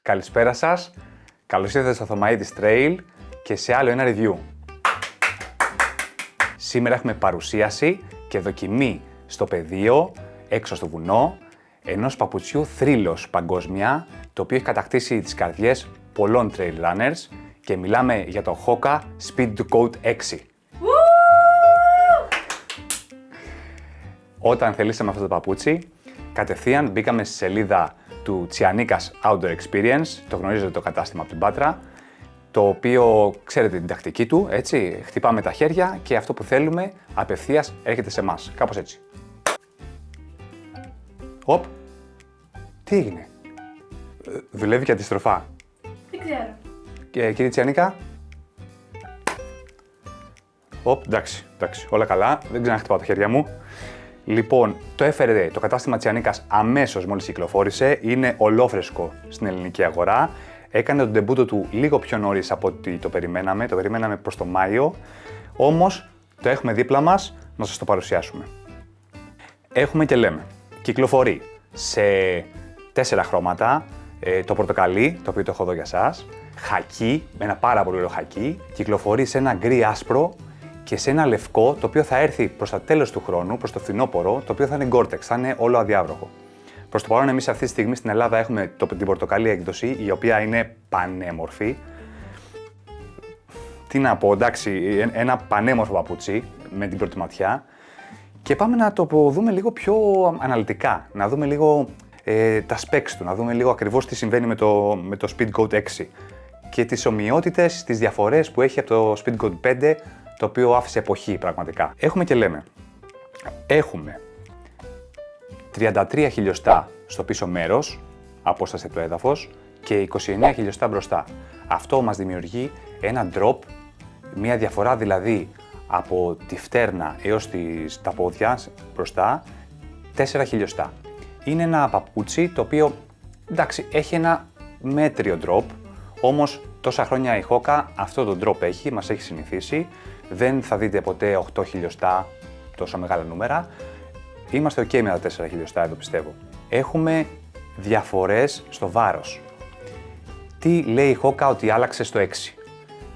Καλησπέρα σας. Καλώς ήρθατε στο Θωμαΐδης Trail και σε άλλο ένα review. Σήμερα έχουμε παρουσίαση και δοκιμή στο πεδίο, έξω στο βουνό, ενός παπουτσιού θρύλος παγκόσμια, το οποίο έχει κατακτήσει τις καρδιές πολλών trail runners και μιλάμε για το Hoka Speed 2 Coat 6. Όταν θελήσαμε αυτό το παπούτσι, κατευθείαν μπήκαμε στη σελίδα του Τσιανίκας Outdoor Experience, το γνωρίζετε το κατάστημα από την Πάτρα, το οποίο ξέρετε την τακτική του, έτσι, χτυπάμε τα χέρια και αυτό που θέλουμε απευθείας έρχεται σε εμάς, κάπως έτσι. Οπ, τι έγινε, δουλεύει και αντιστροφά. Δεν ξέρω. Κύριε Τσιανίκα. Οπ, εντάξει, όλα καλά, δεν ξαναχτυπάω τα χέρια μου. Λοιπόν, το έφερε το κατάστημα Τσιανίκας αμέσως μόλις κυκλοφόρησε, είναι ολόφρεσκο στην ελληνική αγορά. Έκανε τον ντεμπούτο του λίγο πιο νωρίς από ό,τι το περιμέναμε προς το Μάιο, όμως το έχουμε δίπλα μας να σας το παρουσιάσουμε. Έχουμε και λέμε, κυκλοφορεί σε 4 χρώματα, το πορτοκαλί, το οποίο το έχω εδώ για σας, χακί, με ένα πάρα πολύ ωραίο χακί, κυκλοφορεί σε ένα γκρι άσπρο και σε ένα λευκό, το οποίο θα έρθει προς τα τέλος του χρόνου, προς το φθινόπωρο, το οποίο θα είναι Gore-Tex, θα είναι όλο αδιάβροχο. Προς το παρόν, εμείς αυτή τη στιγμή στην Ελλάδα έχουμε την πορτοκαλί έκδοση, η οποία είναι πανέμορφη. Τι να πω, εντάξει, ένα πανέμορφο παπούτσι με την πρώτη ματιά. Και πάμε να το δούμε λίγο πιο αναλυτικά, να δούμε λίγο τα specs του, να δούμε λίγο ακριβώς τι συμβαίνει με το Speed Coat 6 και τις ομοιότητες, τις διαφορές που έχει από το Speed Coat 5, το οποίο άφησε εποχή πραγματικά. Έχουμε και λέμε, έχουμε 33 χιλιοστά στο πίσω μέρος, απόσταση από το έδαφος, και 29 χιλιοστά μπροστά. Αυτό μας δημιουργεί ένα drop, μια διαφορά δηλαδή από τη φτέρνα έως τα πόδια μπροστά, 4 χιλιοστά. Είναι ένα παπούτσι το οποίο, εντάξει, έχει ένα μέτριο drop, όμως τόσα χρόνια η Hoka αυτό το drop έχει, μας έχει συνηθίσει. Δεν θα δείτε ποτέ 8 χιλιοστά, τόσο μεγάλα νούμερα. Είμαστε ok με τα 4 χιλιοστά εδώ, πιστεύω. Έχουμε διαφορές στο βάρος. Τι λέει η Hoka ότι άλλαξε στο 6.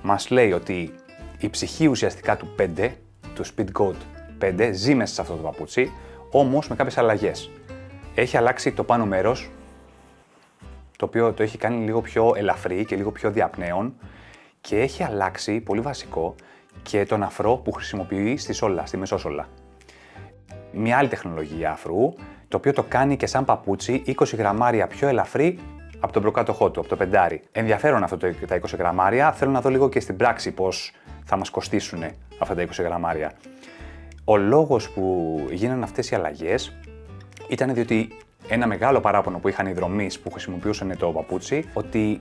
Μας λέει ότι η ψυχή ουσιαστικά του 5, του Speed Coat 5, ζει μέσα σε αυτό το παπούτσι, όμως με κάποιες αλλαγές. Έχει αλλάξει το πάνω μέρος, το οποίο το έχει κάνει λίγο πιο ελαφρύ και λίγο πιο διαπνέον, και έχει αλλάξει, πολύ βασικό, και τον αφρό που χρησιμοποιεί στη σόλα, στη μεσόσολα. Μια άλλη τεχνολογία αφρού, το οποίο το κάνει και σαν παπούτσι 20 γραμμάρια πιο ελαφρύ από τον προκάτοχό του, από το πεντάρι. Ενδιαφέρον αυτό τα 20 γραμμάρια, θέλω να δω λίγο και στην πράξη πώς θα μας κοστίσουν αυτά τα 20 γραμμάρια. Ο λόγος που γίνανε αυτές οι αλλαγές ήταν διότι ένα μεγάλο παράπονο που είχαν οι δρομείς που χρησιμοποιούσαν το παπούτσι, ότι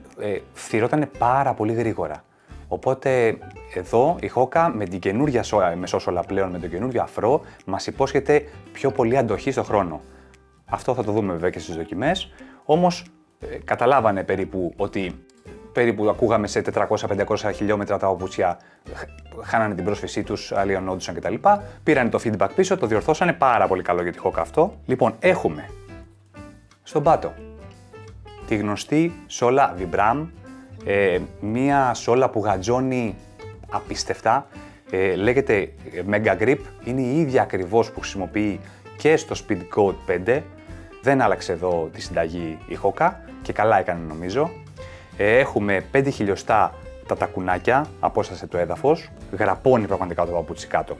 φθυρότανε πάρα πολύ γρήγορα. Οπότε εδώ η Hoka με την καινούργια μεσόσολα πλέον, με τον καινούργιο αφρό, μας υπόσχεται πιο πολύ αντοχή στο χρόνο. Αυτό θα το δούμε βέβαια και στις δοκιμές, όμως καταλάβανε περίπου ότι ακούγαμε σε 400-500 χιλιόμετρα τα παπούτσια χάνανε την πρόσφυσή τους, αλλοιωνόντουσαν κτλ. Πήραν το feedback πίσω, το διορθώσανε, πάρα πολύ καλό για τη Hoka αυτό. Λοιπόν, έχουμε στον πάτο τη γνωστή σόλα Vibram, μία σόλα που γατζώνει απίστευτα, λέγεται Mega Grip, είναι η ίδια ακριβώς που χρησιμοποιεί και στο Speed Coat 5, δεν άλλαξε εδώ τη συνταγή η Hoka και καλά έκανε νομίζω. Έχουμε 5 χιλιοστά τα τακουνάκια, απόσταση το έδαφος, γραπώνει πραγματικά το παπούτσι κάτω.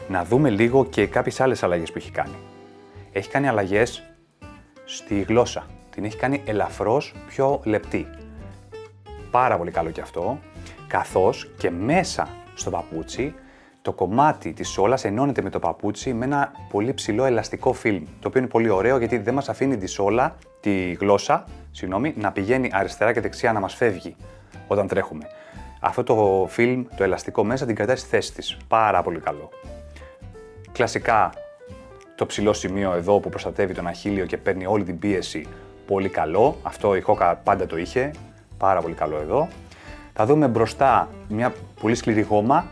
Να δούμε λίγο και κάποιες άλλες αλλαγές που έχει κάνει. Έχει κάνει αλλαγές στη γλώσσα, την έχει κάνει ελαφρώς πιο λεπτή. Πάρα πολύ καλό και αυτό, καθώς και μέσα στο παπούτσι το κομμάτι της σόλας ενώνεται με το παπούτσι με ένα πολύ ψηλό ελαστικό φιλμ, το οποίο είναι πολύ ωραίο γιατί δεν μας αφήνει τη γλώσσα, να πηγαίνει αριστερά και δεξιά, να μας φεύγει όταν τρέχουμε. Αυτό το φιλμ, το ελαστικό μέσα, την κρατάει στη θέση της. Πάρα πολύ καλό. Κλασικά το ψηλό σημείο εδώ που προστατεύει τον αχίλλιο και παίρνει όλη την πίεση, πολύ καλό. Αυτό η Hoka πάντα το είχε. Πάρα πολύ καλό εδώ. Θα δούμε μπροστά μια πολύ σκληρή γόμα.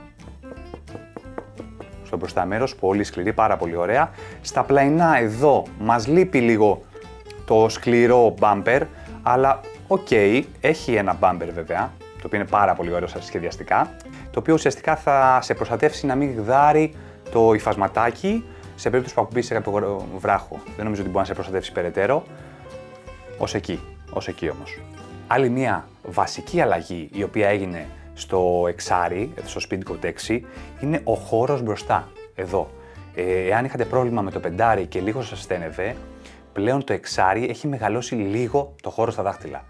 Στο μπροστά μέρος, πολύ σκληρή, πάρα πολύ ωραία. Στα πλαϊνά εδώ μας λείπει λίγο το σκληρό bumper, αλλά οκ, έχει ένα bumper βέβαια, το οποίο είναι πάρα πολύ ωραίο σχεδιαστικά, το οποίο ουσιαστικά θα σε προστατεύσει να μην γδάρει το υφασματάκι σε περίπτωση που ακουμπήσει σε κάποιο βράχο. Δεν νομίζω ότι μπορεί να σε προστατεύσει περαιτέρω. Ως εκεί όμως. Άλλη μια βασική αλλαγή η οποία έγινε στο εξάρι, στο Speedgoat 6, είναι ο χώρος μπροστά, εδώ. Εάν είχατε πρόβλημα με το πεντάρι και λίγο σας στένευε, πλέον το εξάρι έχει μεγαλώσει λίγο το χώρο στα δάχτυλα.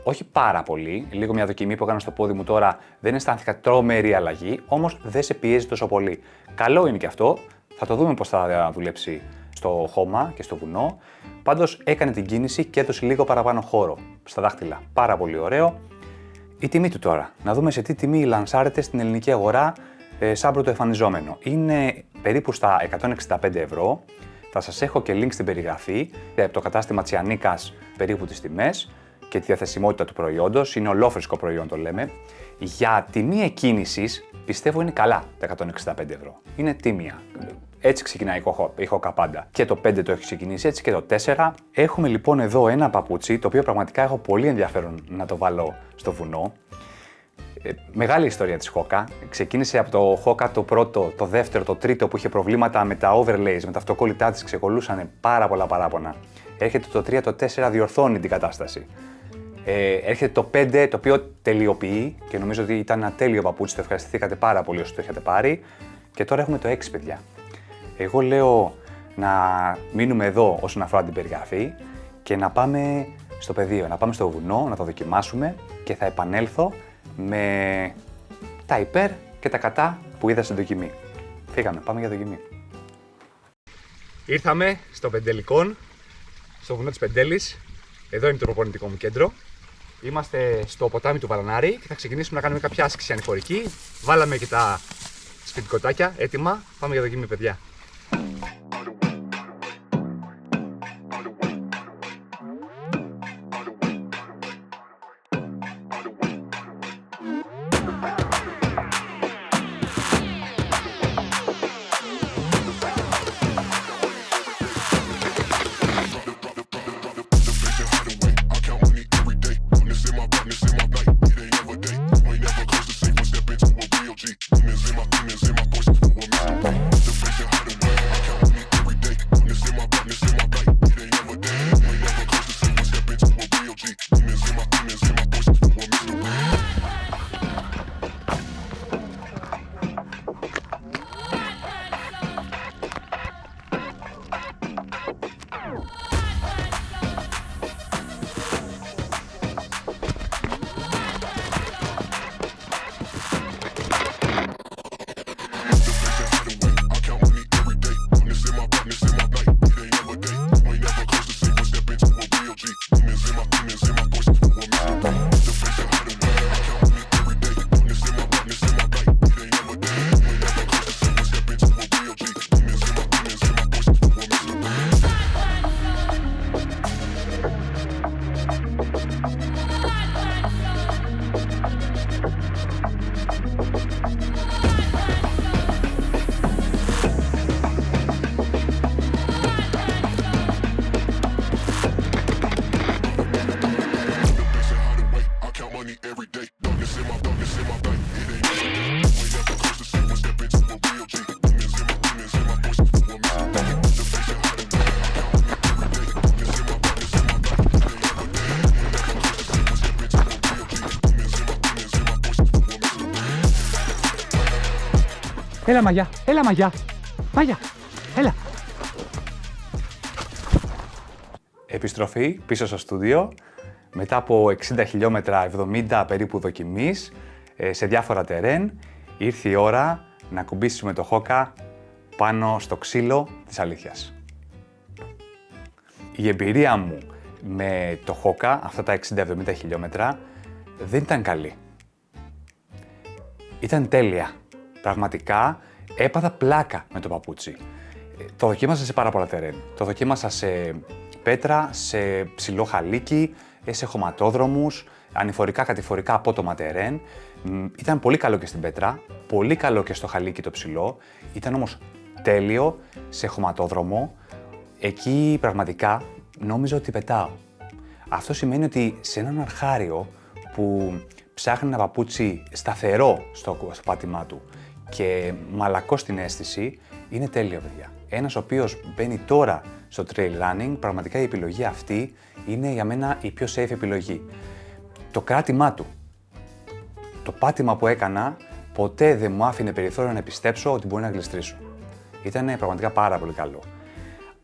Όχι πάρα πολύ, λίγο μια δοκιμή που έκανα στο πόδι μου τώρα δεν αισθάνθηκα τρομερή αλλαγή, όμως δεν σε πιέζει τόσο πολύ. Καλό είναι και αυτό, θα το δούμε πώς θα δουλέψει στο χώμα και στο βουνό. Πάντως έκανε την κίνηση και έδωσε λίγο παραπάνω χώρο στα δάχτυλα. Πάρα πολύ ωραίο. Η τιμή του τώρα. Να δούμε σε τι τιμή λανσάρεται στην ελληνική αγορά σαν πρωτοεμφανιζόμενο. Είναι περίπου στα 165 ευρώ. Θα σας έχω και link στην περιγραφή από το κατάστημα Τσιανίκας περίπου τις τιμές και τη διαθεσιμότητα του προϊόντος. Είναι ολόφρυσκο προϊόν, το λέμε. Για τιμή εκκίνησης πιστεύω είναι καλά τα 165 ευρώ. Είναι τίμια. Έτσι ξεκινάει η Hoka πάντα. Και το 5 το έχει ξεκινήσει έτσι και το 4. Έχουμε λοιπόν εδώ ένα παπούτσι το οποίο πραγματικά έχω πολύ ενδιαφέρον να το βάλω στο βουνό. Μεγάλη ιστορία της Hoka. Ξεκίνησε από το Hoka το πρώτο, το δεύτερο, το τρίτο που είχε προβλήματα με τα overlays, με τα αυτοκόλλητά της, ξεκολούσαν πάρα πολλά παράπονα. Έρχεται το 3, το 4, διορθώνει την κατάσταση. Έρχεται το 5, το οποίο τελειοποιεί και νομίζω ότι ήταν ένα τέλειο παπούτσι, το ευχαριστηθήκατε πάρα πολύ όσοι το έχετε πάρει. Και τώρα έχουμε το 6, παιδιά. Εγώ λέω να μείνουμε εδώ όσον αφορά την περιγραφή και να πάμε στο πεδίο, να πάμε στο βουνό, να το δοκιμάσουμε και θα επανέλθω με τα υπέρ και τα κατά που είδα στην δοκιμή. Φύγαμε, πάμε για δοκιμή. Ήρθαμε στο Πεντελικόν, στο βουνό της Πεντέλης. Εδώ είναι το προπονητικό μου κέντρο. Είμαστε στο ποτάμι του Βαλανάρη και θα ξεκινήσουμε να κάνουμε κάποια άσκηση ανηφορική. Βάλαμε και τα σπιτικοτάκια έτοιμα. Πάμε για δοκιμή, παιδιά. Έλα Μαγιά, έλα Μαγιά, Μαγιά, έλα. Επιστροφή πίσω στο στούντιο, μετά από 60 χιλιόμετρα, 70 περίπου δοκιμής, σε διάφορα τερέν, ήρθε η ώρα να κουμπίσουμε το Hoka πάνω στο ξύλο της αλήθειας. Η εμπειρία μου με το Hoka, αυτά τα 60-70 χιλιόμετρα, δεν ήταν καλή. Ήταν τέλεια. Πραγματικά έπαθα πλάκα με το παπούτσι. Το δοκίμασα σε πάρα πολλά τερέν. Το δοκίμασα σε πέτρα, σε ψηλό χαλίκι, σε χωματόδρομους, ανηφορικά, κατηφορικά, απότομα τερέν. Ήταν πολύ καλό και στην πέτρα, πολύ καλό και στο χαλίκι το ψηλό. Ήταν όμως τέλειο σε χωματόδρομο. Εκεί πραγματικά νόμιζα ότι πετάω. Αυτό σημαίνει ότι σε έναν αρχάριο που ψάχνει ένα παπούτσι σταθερό στο πάτημά του και μαλακό στην αίσθηση, είναι τέλειο, παιδιά. Ένας ο οποίος μπαίνει τώρα στο trail running, πραγματικά η επιλογή αυτή είναι για μένα η πιο safe επιλογή. Το κράτημά του, το πάτημα που έκανα, ποτέ δεν μου άφηνε περιθώριο να πιστέψω ότι μπορεί να γλιστρήσω. Ήταν πραγματικά πάρα πολύ καλό.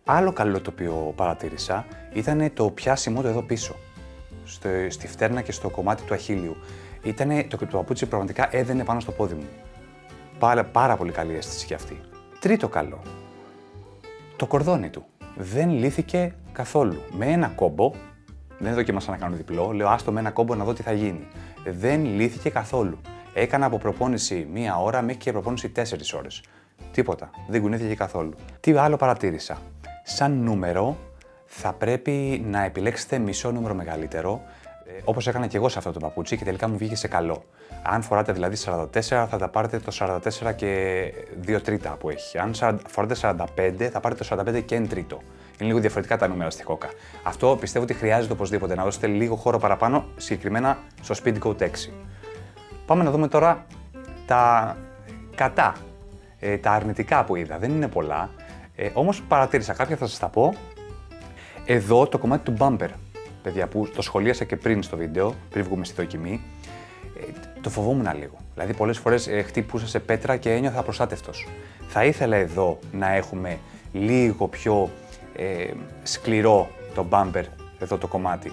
Άλλο καλό το οποίο παρατήρησα ήταν το πιάσιμο του εδώ πίσω, στη φτέρνα και στο κομμάτι του αχίλιου. Το παπούτσι πραγματικά έδαινε πάνω στο πόδι μου. Πάρα πολύ καλή αίσθηση και αυτή. Τρίτο καλό, το κορδόνι του. Δεν λύθηκε καθόλου. Με ένα κόμπο, δεν δοκίμασα να κάνω διπλό, λέω άστο με ένα κόμπο να δω τι θα γίνει. Δεν λύθηκε καθόλου. Έκανα από προπόνηση 1 ώρα μέχρι και προπόνηση 4 ώρες. Τίποτα, δεν κουνήθηκε καθόλου. Τι άλλο παρατήρησα. Σαν νούμερο, θα πρέπει να επιλέξετε μισό νούμερο μεγαλύτερο, όπως έκανα και εγώ σε αυτό το παπούτσι και τελικά μου βγήκε σε καλό. Αν φοράτε δηλαδή 44, θα τα πάρετε το 44 και 2 τρίτα που έχει. Αν φοράτε 45, θα πάρετε το 45 και 1 τρίτο. Είναι λίγο διαφορετικά τα νούμερα στη Hoka. Αυτό πιστεύω ότι χρειάζεται οπωσδήποτε να δώσετε λίγο χώρο παραπάνω, συγκεκριμένα στο Speedcoat 6. Πάμε να δούμε τώρα τα κατά, τα αρνητικά που είδα. Δεν είναι πολλά, όμως παρατήρησα κάποια, θα σας τα πω. Εδώ το κομμάτι του bumper, παιδιά, που το σχολίασα και πριν στο βίντεο, πριν βγούμε στη δοκιμή, το φοβόμουν λίγο. Δηλαδή, πολλές φορές χτύπουσα σε πέτρα και ένιωθα απροστάτευτος. Θα ήθελα εδώ να έχουμε λίγο πιο σκληρό το bumper, εδώ το κομμάτι.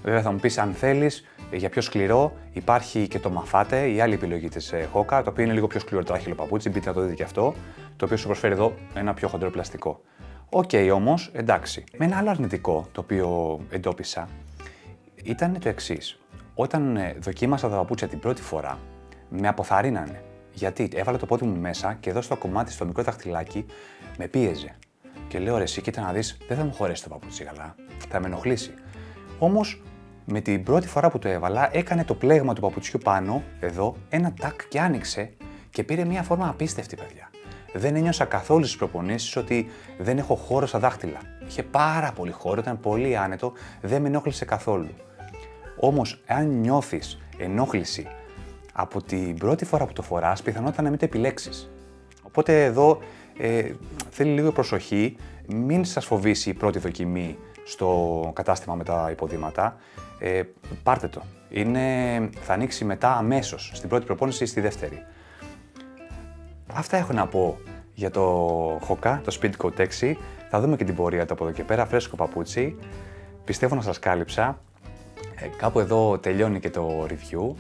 Βέβαια, θα μου πεις, αν θέλεις, για πιο σκληρό υπάρχει και το Mafate, η άλλη επιλογή της Hoka, το οποίο είναι λίγο πιο σκληρό τράχυλο παπούτσι, μπείτε να το δείτε και αυτό, το οποίο σου προσφέρει εδώ ένα πιο χοντρό πλαστικό. Οκ, όμως, εντάξει. Με ένα άλλο αρνητικό το οποίο εντόπισα ήταν το εξής. Όταν δοκίμασα τα παπούτσια την πρώτη φορά, με αποθαρρύνανε. Γιατί έβαλα το πόδι μου μέσα και εδώ στο κομμάτι, στο μικρό δαχτυλάκι, με πίεζε. Και λέω ρε, εσύ κοίτα να δεις, δεν θα μου χωρέσει το παπούτσι καλά, θα με ενοχλήσει. Όμως, με την πρώτη φορά που το έβαλα, έκανε το πλέγμα του παπουτσιού πάνω, εδώ, ένα τάκ και άνοιξε και πήρε μια φόρμα απίστευτη, παιδιά. Δεν ένιωσα καθόλου στις προπονήσεις ότι δεν έχω χώρο στα δάχτυλα. Είχε πάρα πολύ χώρο, ήταν πολύ άνετο, δεν με ενόχλησε καθόλου. Όμως, αν νιώθεις ενόχληση από την πρώτη φορά που το φοράς, πιθανότατα να μην το επιλέξεις. Οπότε εδώ θέλει λίγο προσοχή, μην σας φοβήσει η πρώτη δοκιμή στο κατάστημα με τα υποδήματα. Πάρτε το. Θα ανοίξει μετά αμέσως, στην πρώτη προπόνηση ή στη δεύτερη. Αυτά έχω να πω για το Hoka, το Speedcoat 6. Θα δούμε και την πορεία του από εδώ και πέρα, φρέσκο παπούτσι. Πιστεύω να σας κάλυψα. Κάπου εδώ τελειώνει και το review.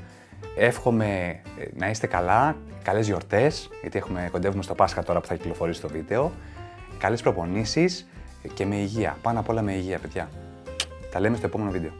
Εύχομαι να είστε καλά, καλές γιορτές, γιατί κοντεύουμε στο Πάσχα τώρα που θα κυκλοφορήσει το βίντεο. Καλές προπονήσεις και με υγεία, πάνω απ' όλα με υγεία, παιδιά. Τα λέμε στο επόμενο βίντεο.